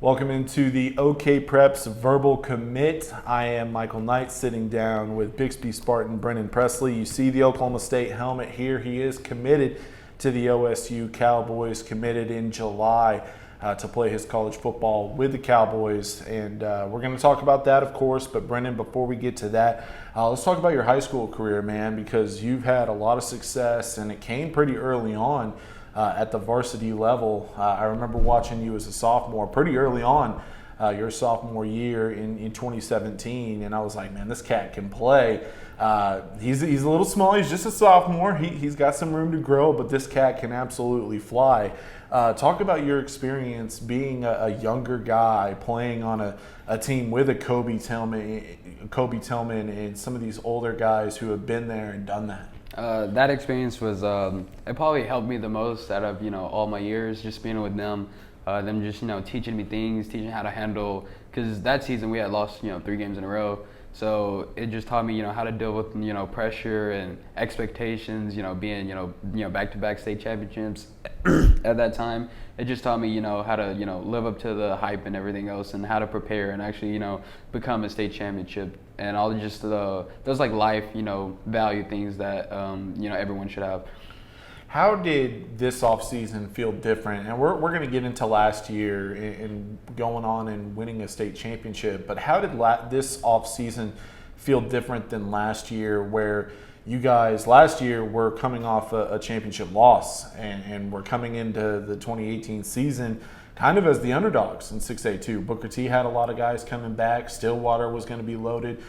Welcome into the OKPreps Verbal Commit. I am Michael Knight sitting down with Bixby Spartan Brennan Presley. You see the Oklahoma State helmet here. He is committed to the OSU Cowboys, committed in July to play his college football with the Cowboys. And we're going to talk about that, of course. But Brennan, before we get to that, let's talk about your high school career, man, because you've had a lot of success and it came pretty early on. At the varsity level. I remember watching you as a sophomore pretty early on, your sophomore year in 2017, and I was like, man, this cat can play. He's a little small. He's just a sophomore. He's got some room to grow, but this cat can absolutely fly. Talk about your experience being a younger guy playing on a team with a Kobe Tillman and some of these older guys who have been there and done that. That experience was, it probably helped me the most out of, all my years, just being with them, them just, teaching me things, teaching how to handle, because that season we had lost, 3 games in a row. So it just taught me, how to deal with, pressure and expectations, being, back-to-back state championships at that time. It just taught me, how to, live up to the hype and everything else and how to prepare and actually, become a state championship and all just those like life, value things that, everyone should have. How did this offseason feel different? And we're going to get into last year and going on and winning a state championship, but how did this offseason feel different than last year, where you guys last year were coming off a championship loss and we're coming into the 2018 season kind of as the underdogs in 6A2. Booker T had a lot of guys coming back. Stillwater was going to be loaded.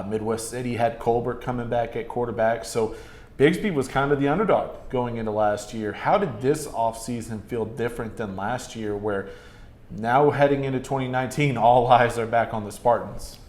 Midwest City had Colbert coming back at quarterback. So Bixby was kind of the underdog going into last year. How did this offseason feel different than last year, where now heading into 2019, all eyes are back on the Spartans?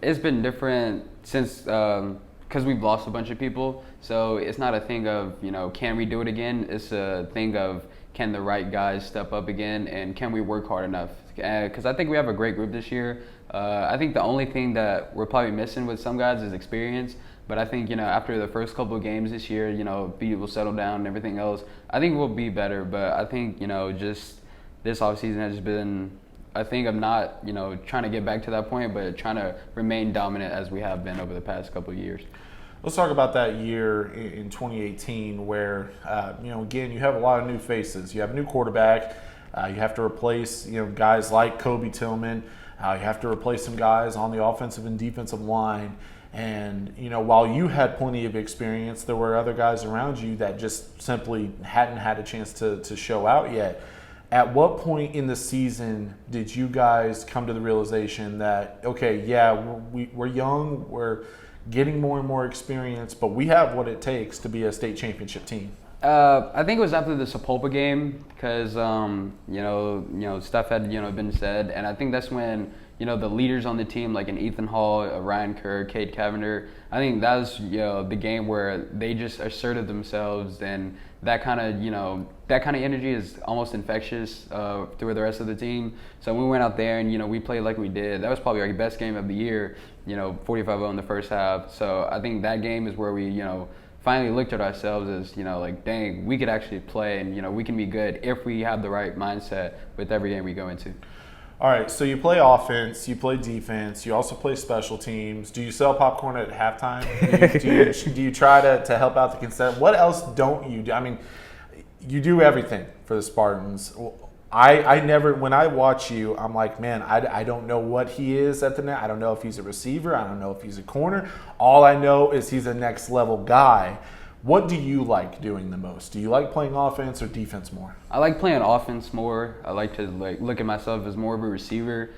It's been different since because we've lost a bunch of people. So it's not a thing of, can we do it again? It's a thing of, can the right guys step up again, and can we work hard enough? Because I think we have a great group this year. I think the only thing that we're probably missing with some guys is experience. But I think, after the first couple of games this year, people settle down and everything else, I think we'll be better. But I think, just this offseason has been, I think I'm not, trying to get back to that point, but trying to remain dominant as we have been over the past couple of years. Let's talk about that year in 2018 where, again, you have a lot of new faces. You have a new quarterback. You have to replace, guys like Kobe Tillman. You have to replace some guys on the offensive and defensive line. And, while you had plenty of experience, there were other guys around you that just simply hadn't had a chance to show out yet. At what point in the season did you guys come to the realization that, okay, yeah, we're young, we're getting more and more experience, but we have what it takes to be a state championship team? I think it was after the Sapulpa game because, stuff had, been said. And I think that's when, the leaders on the team, like an Ethan Hall, Ryan Kerr, Cade Cavender, I think that was, the game where they just asserted themselves, and that kind of energy is almost infectious through the rest of the team. So we went out there and, we played like we did. That was probably our best game of the year, 45-0 in the first half. So I think that game is where we, finally looked at ourselves as, like, dang, we could actually play and, we can be good if we have the right mindset with every game we go into. All right, so you play offense, you play defense, you also play special teams. Do you sell popcorn at halftime? Do you try to help out the consent? What else don't you do? I mean, you do everything for the Spartans. I never, when I watch you, I'm like, man, I don't know what he is at the net. I don't know if he's a receiver. I don't know if he's a corner. All I know is he's a next level guy. What do you like doing the most? Do you like playing offense or defense more? I like playing offense more. I like to look at myself as more of a receiver.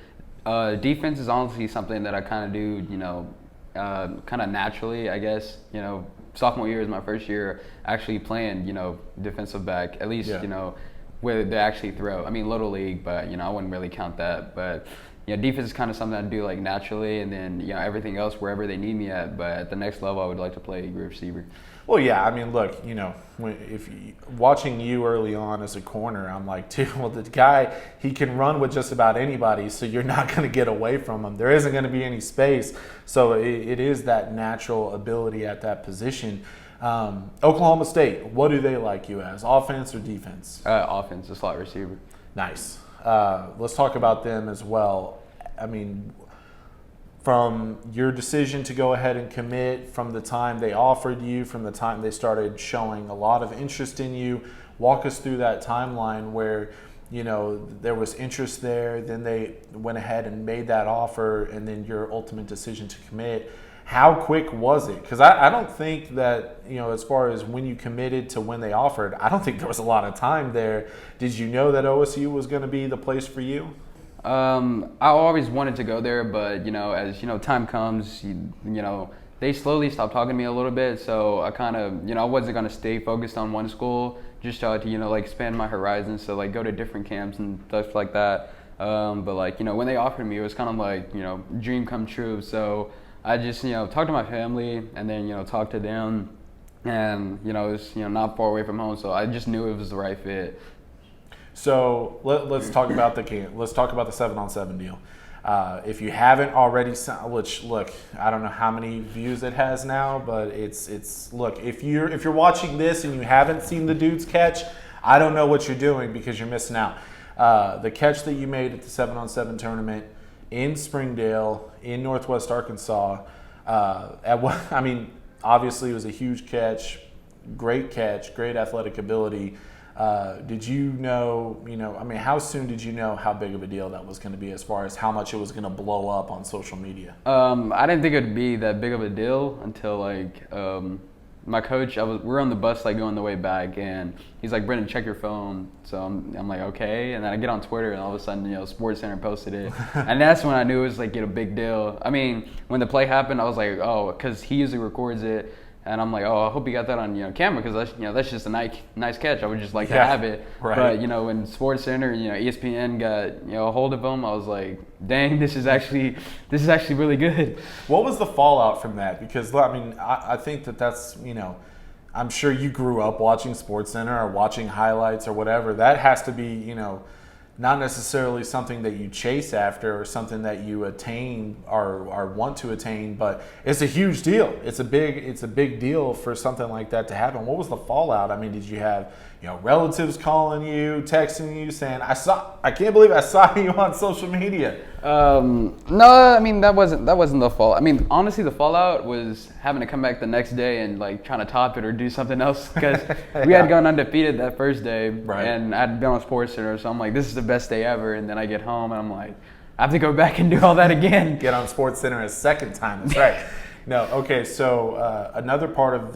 Defense is honestly something that I kind of do, kind of naturally, I guess. Sophomore year is my first year actually playing, defensive back, at least, where they actually throw. I mean, Little League, but, I wouldn't really count that. But, defense is kind of something I do like naturally, and then, everything else wherever they need me at. But at the next level, I would like to play receiver. Well, yeah, I mean, look, watching you early on as a corner, I'm like, dude, well, the guy, he can run with just about anybody, so you're not going to get away from him. There isn't going to be any space. So it is that natural ability at that position. Oklahoma State, what do they like you as, offense or defense? Offense, a slot receiver. Nice. let's talk about them as well. I mean, from your decision to go ahead and commit, from the time they offered you, from the time they started showing a lot of interest in you, walk us through that timeline where, you know, there was interest there, then they went ahead and made that offer, and then your ultimate decision to commit. How quick was it? Because I don't think that, you know, as far as when you committed to when they offered, I don't think there was a lot of time there. Did you know that OSU was going to be the place for you? I always wanted to go there, but, you know, as, you know, time comes, you know, they slowly stopped talking to me a little bit. So I kind of, you know, I wasn't going to stay focused on one school, just try to, you know, like expand my horizons. So like go to different camps and stuff like that. But like, you know, when they offered me, it was kind of like, you know, dream come true. So I just, you know, talked to my family and then, you know, talked to them, and, you know, it was, you know, not far away from home. So I just knew it was the right fit. So let's talk about the 7-on-7 deal. If you haven't already, which look, I don't know how many views it has now, but it's look, if you're watching this and you haven't seen the dudes catch, I don't know what you're doing because you're missing out. The catch that you made at the 7-on-7 tournament in Springdale in Northwest Arkansas, I mean, obviously it was a huge catch, great athletic ability. Did you know, I mean, how soon did you know how big of a deal that was going to be as far as how much it was going to blow up on social media? I didn't think it would be that big of a deal until like my coach, we were on the bus like going the way back, and he's like, "Brennan, check your phone." So I'm like, okay, and then I get on Twitter, and all of a sudden, you know, SportsCenter posted it, and that's when I knew it was like a big deal. I mean, when the play happened, I was like, oh, because he usually records it. And I'm like, oh, I hope you got that on, you know, camera, because that's, you know, that's just a nice catch. I would just like to have it. Right. But, you know, when SportsCenter, you know, ESPN got, you know, a hold of him, I was like, dang, this is actually really good. What was the fallout from that? Because I mean, I think that's, you know, I'm sure you grew up watching SportsCenter or watching highlights or whatever. That has to be, you know, not necessarily something that you chase after or something that you attain or want to attain, but it's a huge deal. It's a big deal for something like that to happen. What was the fallout? I mean, did you have, you know, relatives calling you, texting you, saying, I can't believe I saw you on social media"? No, I mean, that wasn't the fault. I mean, honestly, the fallout was having to come back the next day and like trying to top it or do something else, because we had gone undefeated that first day, right, and I'd been on SportsCenter, so I'm like, this is the best day ever. And then I get home and I'm like, I have to go back and do all that again. Get on SportsCenter a second time. That's right. No, okay. So another part of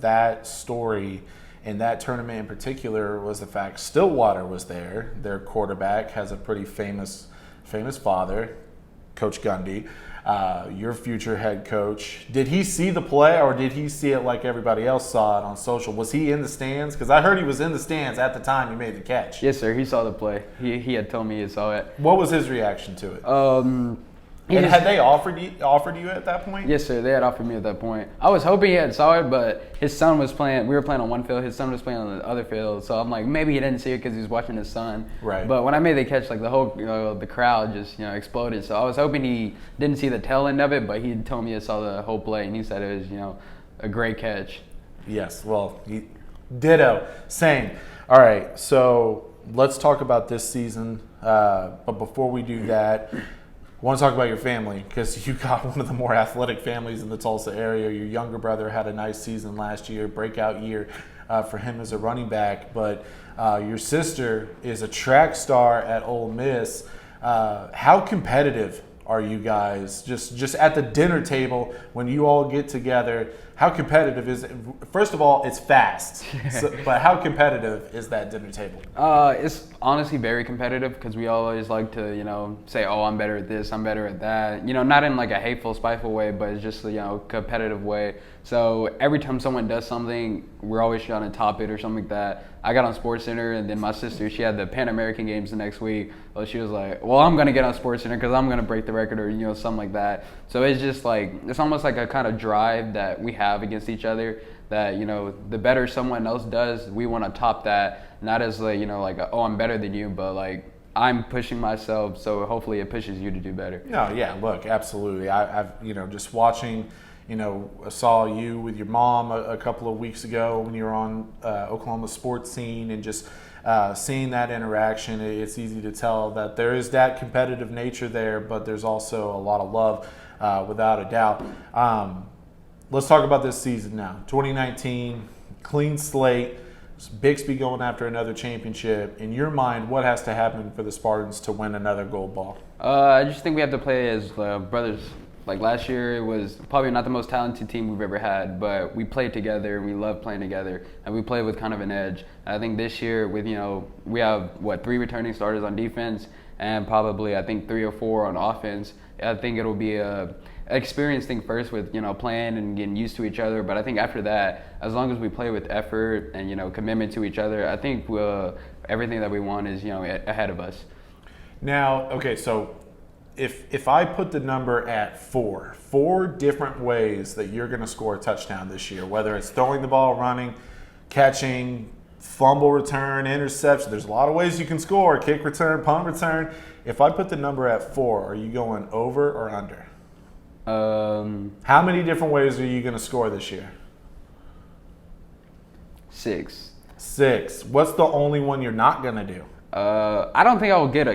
that story in that tournament in particular was the fact Stillwater was there. Their quarterback has a pretty famous father, Coach Gundy, your future head coach. Did he see the play, or did he see it like everybody else saw it on social? Was he in the stands? Because I heard he was in the stands at the time you made the catch. Yes, sir. He saw the play. He had told me he saw it. What was his reaction to it? Had they offered you at that point? Yes, sir. They had offered me at that point. I was hoping he had saw it, but his son was playing. We were playing on one field. His son was playing on the other field. So I'm like, maybe he didn't see it because he was watching his son. Right. But when I made the catch, like the whole, the crowd just, exploded. So I was hoping he didn't see the tail end of it, but he told me he saw the whole play, and he said it was, a great catch. Yes. Well, ditto. Same. All right. So let's talk about this season. But before we do that, I want to talk about your family, because you got one of the more athletic families in the Tulsa area. Your younger brother had a nice season last year, breakout year for him as a running back. But your sister is a track star at Ole Miss. How competitive are you guys? Just at the dinner table when you all get together, how competitive is it? First of all, it's fast, but how competitive is that dinner table? It's honestly very competitive, because we always like to, say, oh, I'm better at this, I'm better at that. Not in like a hateful, spiteful way, but it's just a, competitive way. So every time someone does something, we're always trying to top it or something like that. I got on SportsCenter, and then my sister, she had the Pan American Games the next week. Well, she was like, well, I'm going to get on SportsCenter because I'm going to break the record, or, something like that. So it's just like, it's almost like a kind of drive that we have against each other, that, the better someone else does, we want to top that. Not as like, oh, I'm better than you, but like, I'm pushing myself, so hopefully it pushes you to do better. No, yeah, look, absolutely. I've just watching I saw you with your mom a couple of weeks ago when you were on Oklahoma Sports Scene, and just seeing that interaction, it's easy to tell that there is that competitive nature there, but there's also a lot of love, without a doubt. Let's talk about this season now. 2019, clean slate, Bixby going after another championship. In your mind, what has to happen for the Spartans to win another gold ball? I just think we have to play as brothers. Like last year, it was probably not the most talented team we've ever had, but we played together. We love playing together, and we play with kind of an edge. And I think this year, with we have 3 returning starters on defense, and probably I think 3 or 4 on offense. I think it'll be a experience thing first with playing and getting used to each other. But I think after that, as long as we play with effort and commitment to each other, I think everything that we want is ahead of us. Now, okay, so if I put the number at 4 different ways that you're going to score a touchdown this year, whether it's throwing the ball, running, catching, fumble return, interception, there's a lot of ways you can score, kick return, punt return. If I put the number at 4, are you going over or under? How many different ways are you going to score this year? 6. 6. What's the only one you're not going to do? I don't think I'll get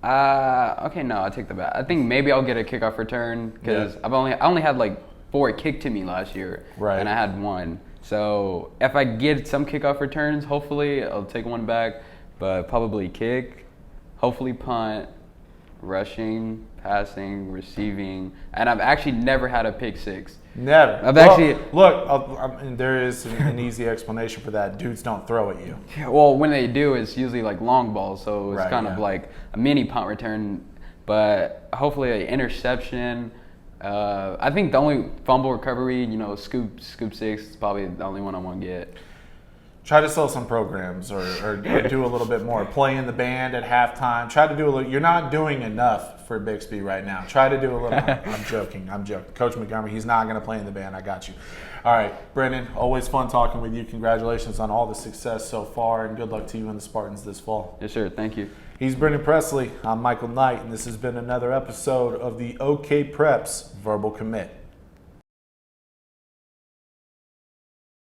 okay, no, I take the bet. I think maybe I'll get a kickoff return because I only had like 4 kicked to me last year, right? And I had 1. So if I get some kickoff returns, hopefully I'll take 1 back, but probably kick, hopefully punt, rushing, passing, receiving, and I've actually never had a pick 6. Never. Look, there is an easy explanation for that. Dudes don't throw at you. Well, when they do, it's usually like long balls, so it's kind of like a mini punt return, but hopefully an interception. I think the only fumble recovery, scoop 6 is probably the only one I want to get. Try to sell some programs or do a little bit more. Play in the band at halftime. Try to do a little. You're not doing enough for Bixby right now. Try to do a little. I'm joking. Coach Montgomery, he's not going to play in the band. I got you. All right, Brennan, always fun talking with you. Congratulations on all the success so far, and good luck to you and the Spartans this fall. Yes, sir. Thank you. He's Brennan Presley. I'm Michael Knight, and this has been another episode of the OKPreps Verbal Commit.